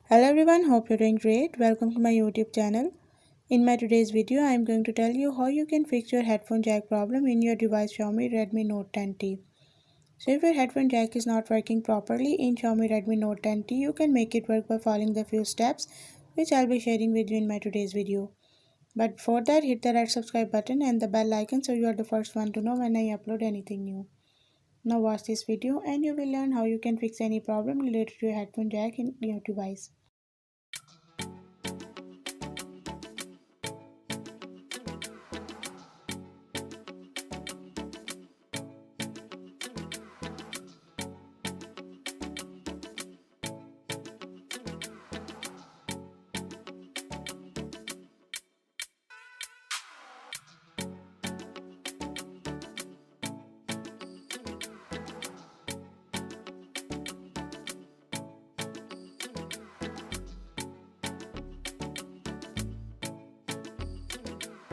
Hello everyone, hope you're doing great. Welcome to my YouTube channel. In my today's video, I am going to tell you how you can fix your headphone jack problem in your device Xiaomi Redmi Note 10T. So if your headphone jack is not working properly in Xiaomi Redmi Note 10T, you can make it work by following the few steps which I'll be sharing with you in my today's video. But before that, hit the red subscribe button and the bell icon so you are the first one to know when I upload anything new. Now watch this video and you will learn how you can fix any problem related to your headphone jack in your device.